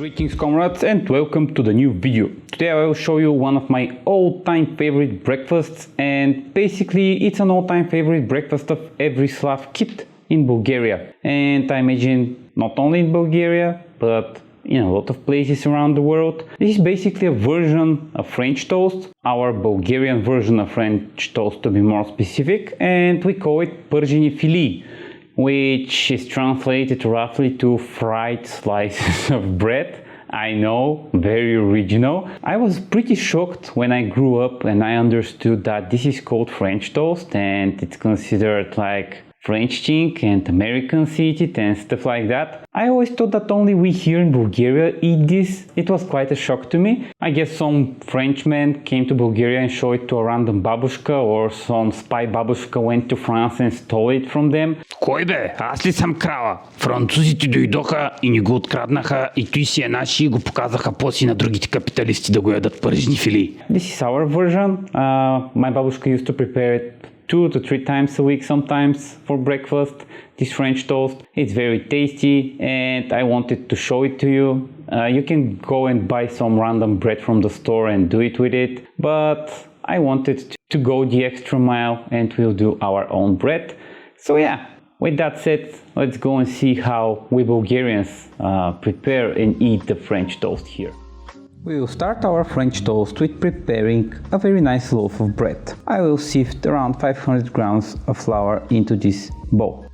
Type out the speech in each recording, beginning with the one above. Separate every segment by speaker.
Speaker 1: Greetings comrades and welcome to the new video. Today I will show you one of my all-time favorite breakfasts, and basically it's an all-time favorite breakfast of every Slav kid in Bulgaria. And I imagine not only in Bulgaria but in a lot of places around the world. This is basically a version of French toast, our Bulgarian version of French toast to be more specific, and we call it parjeni filii, which is translated roughly to fried slices of bread. I know, very original. I was pretty shocked when I grew up and I understood that this is called French toast and it's considered like French thing and Americans eat it and stuff like that. I always thought that only we here in Bulgaria eat this. It was quite a shock to me. I guess some Frenchman came to Bulgaria and showed it to a random babushka, or some spy babushka went to France and stole it from them.
Speaker 2: Кой бе? Аз ли съм крала? Французите дойдоха и ни го откраднаха и той си е наши и го показаха после на другите капиталисти да го ядат паржени филии.
Speaker 1: This is our version. My babushka used to prepare it 2 to 3 times a week sometimes for breakfast, this French toast. It's very tasty and I wanted to show it to you. You can go and buy some random bread from the store and do it with it, but I wanted to go the extra mile and we'll do our own bread. So yeah, with that said, let's go and see how we Bulgarians prepare and eat the French toast here. We will start our French toast with preparing a very nice loaf of bread. I will sift around 500 grams of flour into this bowl.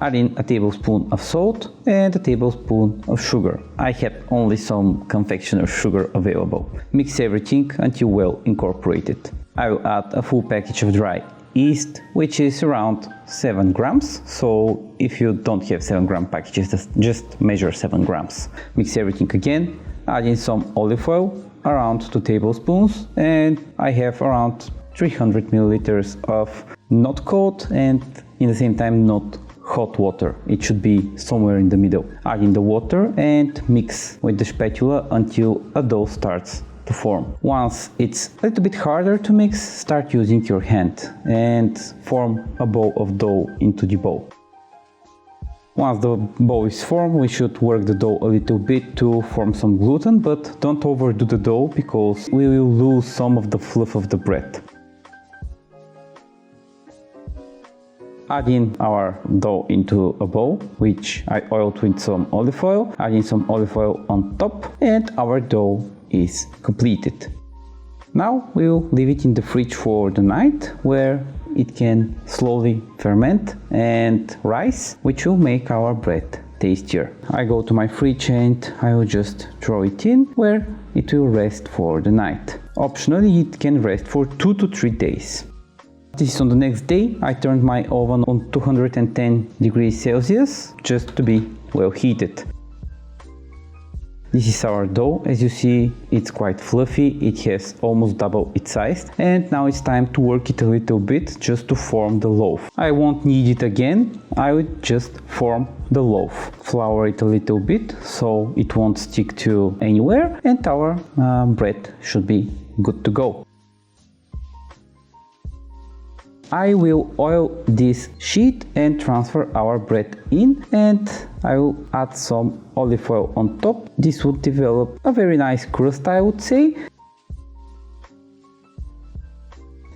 Speaker 1: Add in a tablespoon of salt and a tablespoon of sugar. I had only some confectioner's sugar available. Mix everything until well incorporated. I will add a full package of dry yeast, which is around 7 grams. So if you don't have 7 gram packages, just measure 7 grams. Mix everything again. Add in some olive oil, around 2 tablespoons, and I have around 300 milliliters of not cold and in the same time not hot water. It should be somewhere in the middle. Add in the water and mix with the spatula until a dough starts to form. Once it's a little bit harder to mix, start using your hand and form a ball of dough into the bowl. Once the ball is formed, we should work the dough a little bit to form some gluten, but don't overdo the dough because we will lose some of the fluff of the bread. Add in our dough into a bowl, which I oiled with some olive oil. Add in some olive oil on top and our dough is completed. Now we'll leave it in the fridge for the night, where it can slowly ferment and rise, which will make our bread tastier. I go to my fridge and I will just throw it in, where it will rest for the night. Optionally, it can rest for 2 to 3 days. This is on the next day. I turned my oven on 210 degrees Celsius just to be well heated. This is our dough. As you see, it's quite fluffy, it has almost double its size, and now it's time to work it a little bit just to form the loaf. I won't knead it again, I would just form the loaf. Flour it a little bit so it won't stick to anywhere, and our bread should be good to go. I will oil this sheet and transfer our bread in, and I will add some olive oil on top. This would develop a very nice crust, I would say.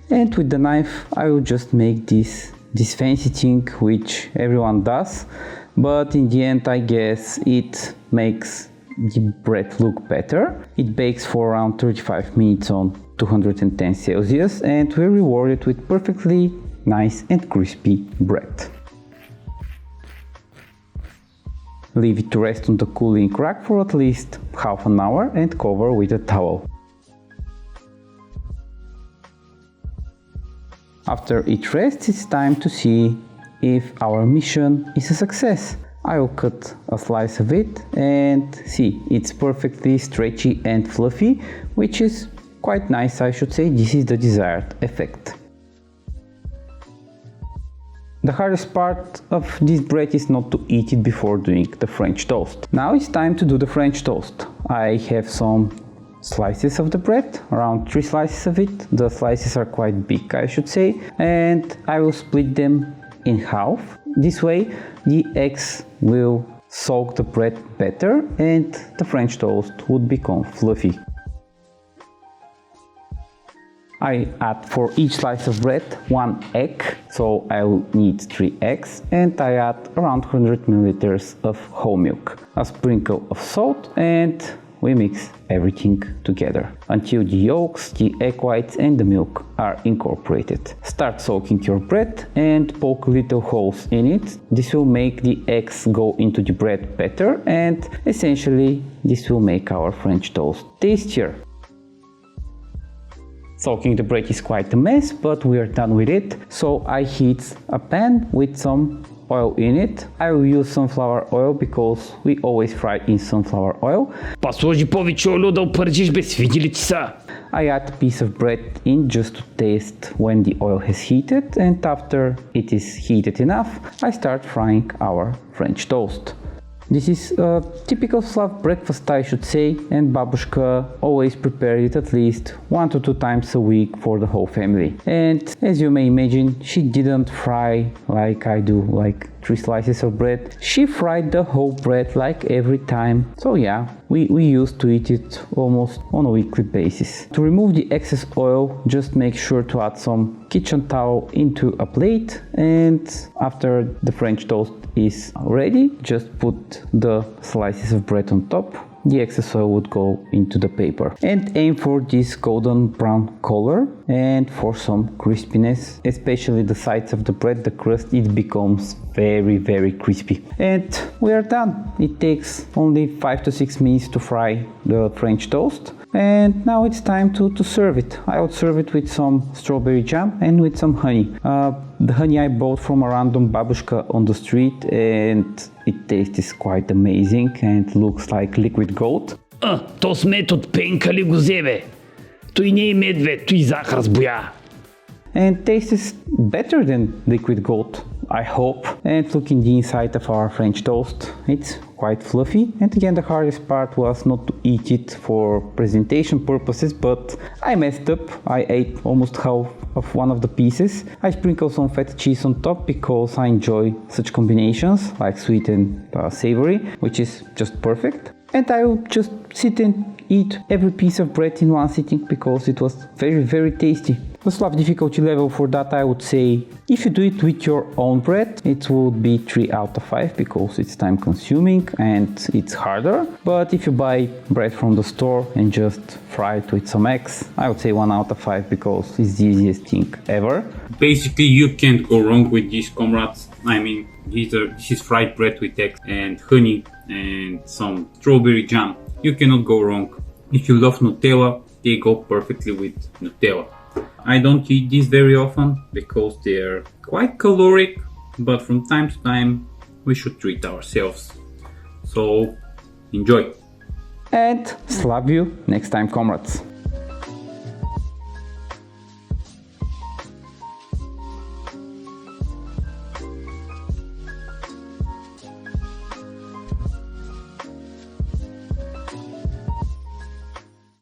Speaker 1: And with the knife I will just make this fancy thing which everyone does, but in the end I guess it makes the bread look better. It bakes for around 35 minutes on 210 Celsius and we're rewarded with perfectly nice and crispy bread. Leave it to rest on the cooling rack for at least half an hour and cover with a towel. After it rests, it's time to see if our mission is a success. I will cut a slice of it and see, it's perfectly stretchy and fluffy, which is quite nice, I should say. This is the desired effect. The hardest part of this bread is not to eat it before doing the French toast. Now it's time to do the French toast. I have some slices of the bread, around 3 slices of it. The slices are quite big, I should say, and I will split them in half. This way the eggs will soak the bread better and the French toast would become fluffy. I add for each slice of bread 1 egg, so I will need 3 eggs, and I add around 100 milliliters of whole milk, a sprinkle of salt, and we mix everything together until the yolks, the egg whites and the milk are incorporated. Start soaking your bread and poke little holes in it. This will make the eggs go into the bread better, and essentially this will make our French toast tastier. Soaking the bread is quite a mess, but we are done with it. So I heat a pan with some oil in it. I will use sunflower oil because we always fry in sunflower oil.
Speaker 2: Па сложи повече олио да опържиш бе, свиди ли ти са?
Speaker 1: I add a piece of bread in just to taste when the oil has heated, and after it is heated enough, I start frying our French toast. This is a typical Slav breakfast, I should say, and babushka always prepared it at least 1 to 2 times a week for the whole family. And as you may imagine, she didn't fry like I do, like 3 slices of bread. She fried the whole bread like every time. So yeah, we used to eat it almost on a weekly basis. To remove the excess oil, just make sure to add some kitchen towel into a plate, and after the French toast is ready, just put the slices of bread on top. The excess oil would go into the paper, and aim for this golden brown color and for some crispiness, especially the sides of the bread, the crust, it becomes very crispy. And we are done. It takes only 5 to 6 minutes to fry the French toast, and now it's time to serve it. I would serve it with some strawberry jam and with some honey. The honey I bought from a random babushka on the street, and it tastes quite amazing and looks like liquid gold.
Speaker 2: То с мед от пенка ли го взе бе? Той не е мед бе, той захар с боя.
Speaker 1: And tastes better than liquid gold, I hope. And looking the inside of our French toast, it's quite fluffy. And again, the hardest part was not to eat it for presentation purposes, but I messed up. I ate almost half of one of the pieces. I sprinkled some feta cheese on top because I enjoy such combinations like sweet and savory, which is just perfect. And I will just sit and eat every piece of bread in one sitting because it was very tasty. The Slav difficulty level for that, I would say, if you do it with your own bread, it would be 3 out of 5 because it's time consuming and it's harder. But if you buy bread from the store and just fry it with some eggs, I would say 1 out of 5 because it's the easiest thing ever.
Speaker 3: Basically, you can't go wrong with these, comrades. I mean, this is fried bread with eggs and honey and some strawberry jam. You cannot go wrong. If you love Nutella, they go perfectly with Nutella. I don't eat these very often because they're quite caloric, but from time to time we should treat ourselves. So enjoy!
Speaker 1: And Slav you next time, comrades!